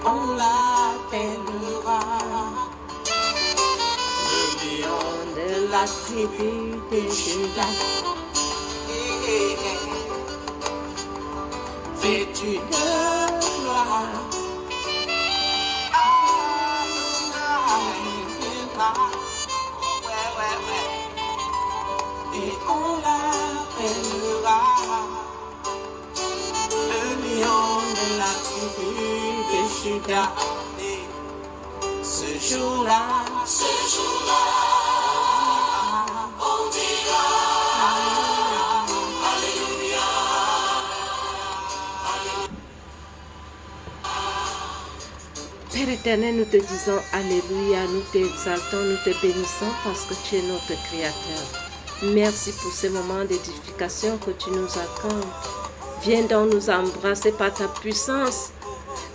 on l'appellera le lion de la tribu de Juda. Vêtu de gloire, et on l'appellera le lion de la tribu de Juda. Ce jour-là, on dira Alléluia. Père éternel, nous te disons Alléluia, nous t'exaltons, nous te bénissons parce que tu es notre Créateur. Merci pour ces moments d'édification que tu nous accordes. Viens donc nous embrasser par ta puissance.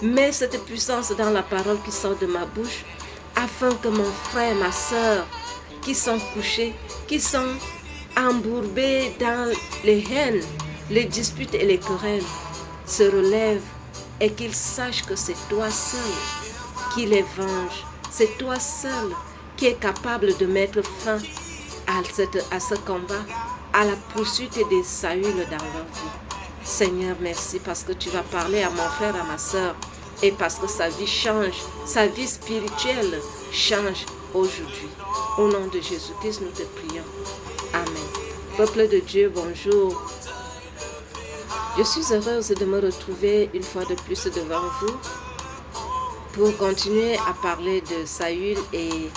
Mets cette puissance dans la parole qui sort de ma bouche, afin que mon frère, ma soeur, qui sont couchés, qui sont embourbés dans les haines, les disputes et les querelles, se relèvent et qu'ils sachent que c'est toi seul qui les venge. C'est toi seul qui es capable de mettre fin à ce combat, à la poursuite des Saül dans leur vie. Seigneur, merci parce que tu vas parler à mon frère, à ma soeur, et parce que sa vie change, sa vie spirituelle change aujourd'hui. Au nom de Jésus-Christ, nous te prions. Amen. Peuple de Dieu, bonjour. Je suis heureuse de me retrouver une fois de plus devant vous pour continuer à parler de Saül et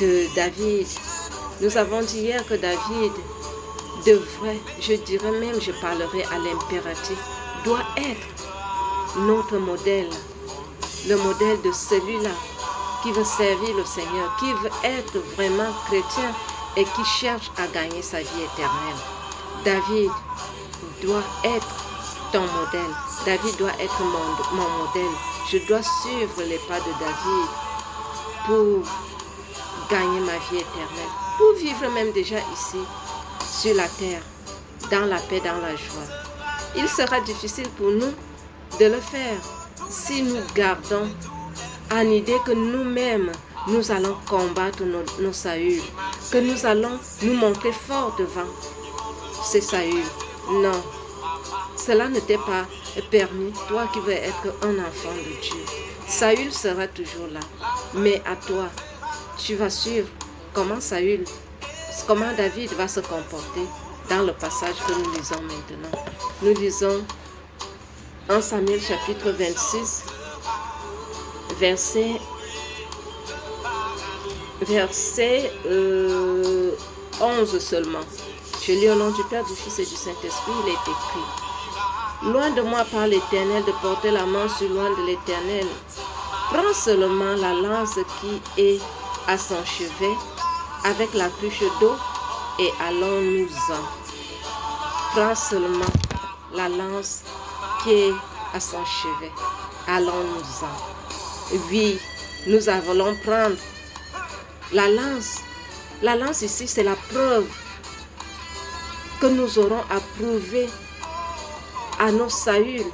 de David. Nous avons dit hier que David devrait, je dirais même, je parlerai à l'impératif, doit être notre modèle, le modèle de celui-là qui veut servir le Seigneur, qui veut être vraiment chrétien et qui cherche à gagner sa vie éternelle. David doit être ton modèle. David doit être mon modèle. Je dois suivre les pas de David pour gagner ma vie éternelle, pour vivre même déjà ici, sur la terre, dans la paix, dans la joie. Il sera difficile pour nous de le faire si nous gardons en idée que nous-mêmes, nous allons combattre nos Saül, que nous allons nous montrer forts devant ces Saül. Non, cela ne t'est pas permis, toi qui veux être un enfant de Dieu. Saül sera toujours là, mais à toi, tu vas suivre comment David va se comporter dans le passage que nous lisons maintenant. Nous lisons 1 Samuel chapitre 26, verset 11 seulement. Je lis au nom du Père, du Fils et du Saint-Esprit, il est écrit. Loin de moi par l'Éternel de porter la main sur loin de l'Éternel. Prends seulement la lance qui est à son chevet avec la cruche d'eau et allons-nous-en. Prends seulement la lance qui est à son chevet. Allons-nous-en. Oui, nous allons prendre la lance. La lance ici, c'est la preuve que nous aurons à prouver à nos Saül,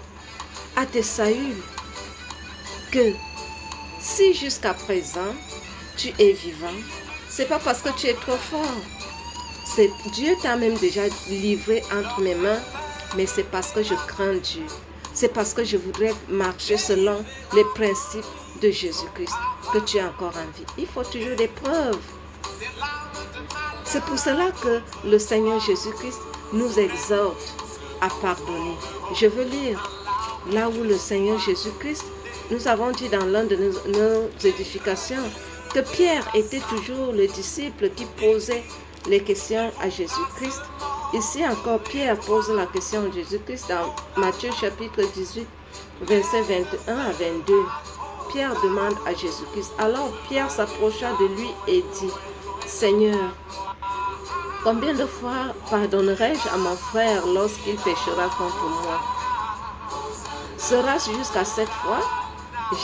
à tes Saül, que si jusqu'à présent tu es vivant, c'est pas parce que tu es trop fort. Dieu t'a même déjà livré entre mes mains, mais c'est parce que je crains Dieu. C'est parce que je voudrais marcher selon les principes de Jésus-Christ que tu es encore en vie. Il faut toujours des preuves. C'est pour cela que le Seigneur Jésus-Christ nous exhorte à pardonner. Je veux lire là où le Seigneur Jésus-Christ, nous avons dit dans l'un de nos édifications que Pierre était toujours le disciple qui posait les questions à Jésus-Christ. Ici encore, Pierre pose la question à Jésus-Christ dans Matthieu chapitre 18, versets 21 à 22. Pierre demande à Jésus-Christ. Alors Pierre s'approcha de lui et dit, Seigneur, combien de fois pardonnerai-je à mon frère lorsqu'il péchera contre moi? Sera-ce jusqu'à 7 fois?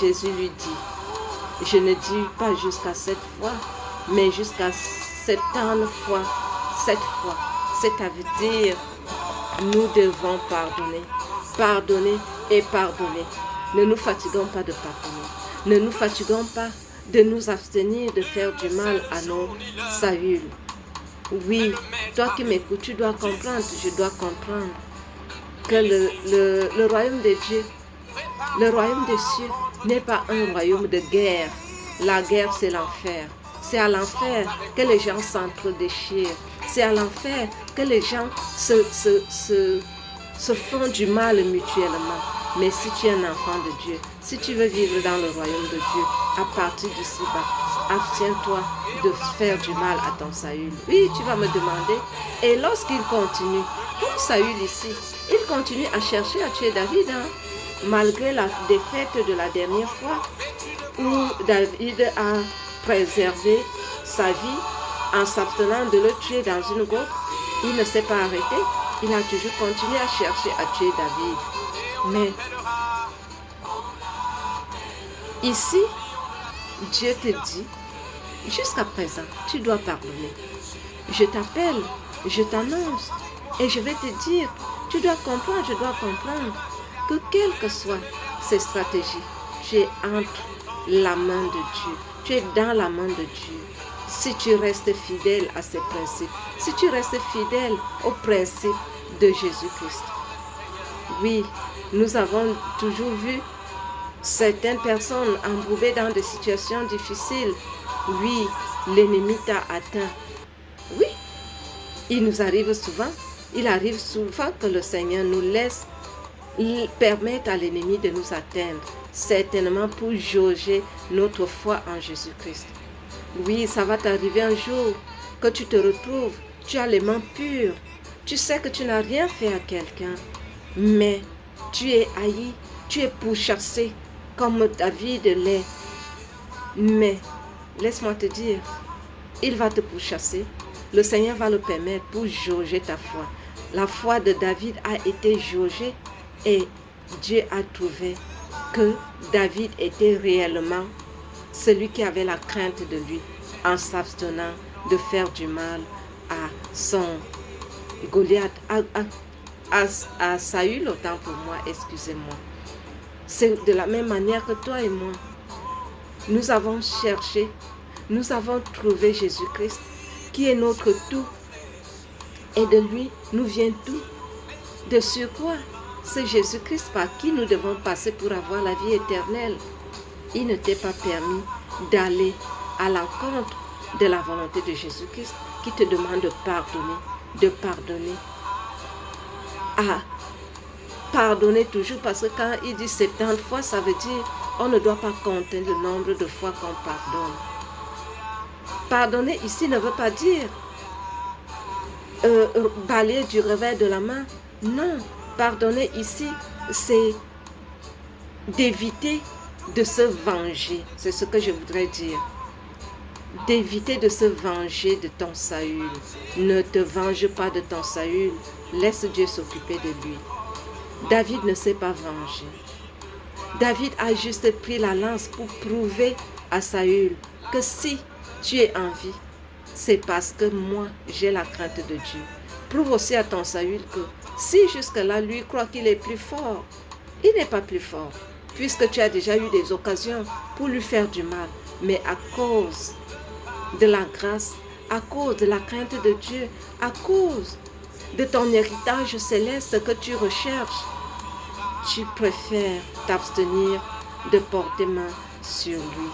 Jésus lui dit, je ne dis pas jusqu'à 7 fois, mais jusqu'à 70 fois, 7 fois. C'est-à-dire, nous devons pardonner, pardonner et pardonner. Ne nous fatiguons pas de pardonner. Ne nous fatiguons pas de nous abstenir de faire du mal à nos Saül. Oui, toi qui m'écoutes, tu dois comprendre, je dois comprendre que le royaume de Dieu, le royaume des cieux n'est pas un royaume de guerre. La guerre, c'est l'enfer. C'est à l'enfer que les gens s'entre-déchirent. C'est à l'enfer que les gens se font du mal mutuellement. Mais si tu es un enfant de Dieu, si tu veux vivre dans le royaume de Dieu, à partir d'ici-bas, abstiens-toi de faire du mal à ton Saül. Oui, tu vas me demander. Et lorsqu'il continue, comme Saül ici, il continue à chercher à tuer David, malgré la défaite de la dernière fois, où David a préservé sa vie en s'abstenant de le tuer dans une grotte. Il ne s'est pas arrêté. Il a toujours continué à chercher à tuer David. Mais ici, Dieu te dit, jusqu'à présent, tu dois pardonner. Je t'appelle, je t'annonce et je vais te dire, tu dois comprendre, je dois comprendre que quelles que soient ces stratégies, tu es entre la main de Dieu. Tu es dans la main de Dieu. Si tu restes fidèle à ses principes, si tu restes fidèle aux principes de Jésus-Christ. Oui, nous avons toujours vu certaines personnes embourbées dans des situations difficiles. Oui, l'ennemi t'a atteint. Oui, il nous arrive souvent. Il arrive souvent que le Seigneur nous laisse permettre à l'ennemi de nous atteindre, certainement pour jauger notre foi en Jésus-Christ. Oui, ça va t'arriver un jour que tu te retrouves, tu as les mains pures, tu sais que tu n'as rien fait à quelqu'un, mais tu es haï, tu es pourchassé comme David l'est. Mais, laisse-moi te dire, il va te pourchasser, le Seigneur va le permettre pour jauger ta foi. La foi de David a été jaugée et Dieu a trouvé que David était réellement celui qui avait la crainte de lui en s'abstenant de faire du mal à son Goliath, à Saül, autant pour moi, excusez-moi. C'est de la même manière que toi et moi. Nous avons cherché, nous avons trouvé Jésus-Christ qui est notre tout. Et de lui nous vient tout. De surcroît, c'est Jésus-Christ par qui nous devons passer pour avoir la vie éternelle. Il ne t'est pas permis d'aller à l'encontre de la volonté de Jésus-Christ qui te demande de pardonner. Pardonner toujours, parce que quand il dit 70 fois, ça veut dire on ne doit pas compter le nombre de fois qu'on pardonne. Pardonner ici ne veut pas dire balayer du revers de la main. Non, pardonner ici, c'est d'éviter de se venger. C'est ce que je voudrais dire. D'éviter de se venger de ton Saül. Ne te venge pas de ton Saül. Laisse Dieu s'occuper de lui. David ne s'est pas vengé. David a juste pris la lance pour prouver à Saül que si tu es en vie, c'est parce que moi, j'ai la crainte de Dieu. Prouve aussi à ton Saül que si jusque-là, lui croit qu'il est plus fort, il n'est pas plus fort, puisque tu as déjà eu des occasions pour lui faire du mal. Mais à cause de la grâce, à cause de la crainte de Dieu, à cause de ton héritage céleste que tu recherches, tu préfères t'abstenir de porter main sur lui.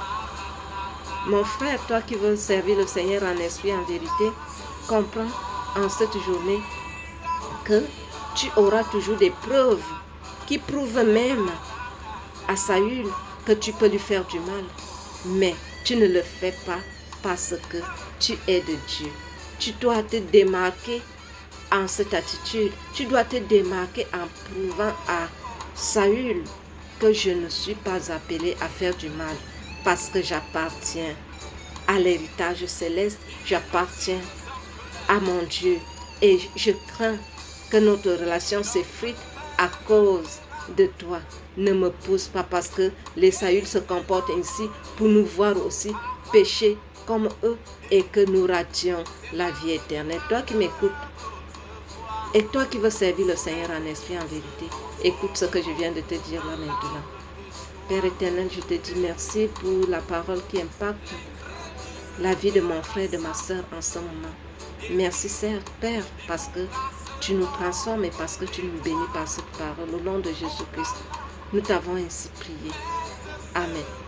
Mon frère, toi qui veux servir le Seigneur en esprit, en vérité, comprends en cette journée que tu auras toujours des preuves qui prouvent même à Saül que tu peux lui faire du mal. Mais tu ne le fais pas parce que tu es de Dieu. Tu dois te démarquer en cette attitude. Tu dois te démarquer en prouvant à Saül que je ne suis pas appelé à faire du mal parce que j'appartiens à l'héritage céleste, j'appartiens à mon Dieu et je crains que notre relation s'effrite à cause de toi. Ne me pousse pas parce que les Saül se comportent ainsi pour nous voir aussi pécher comme eux et que nous rations la vie éternelle. Toi qui m'écoutes et toi qui veux servir le Seigneur en esprit, en vérité, écoute ce que je viens de te dire là maintenant. Père éternel, je te dis merci pour la parole qui impacte la vie de mon frère et de ma soeur en ce moment. Merci, Père, parce que tu nous transformes et parce que tu nous bénis par cette parole. Au nom de Jésus-Christ, nous t'avons ainsi prié. Amen.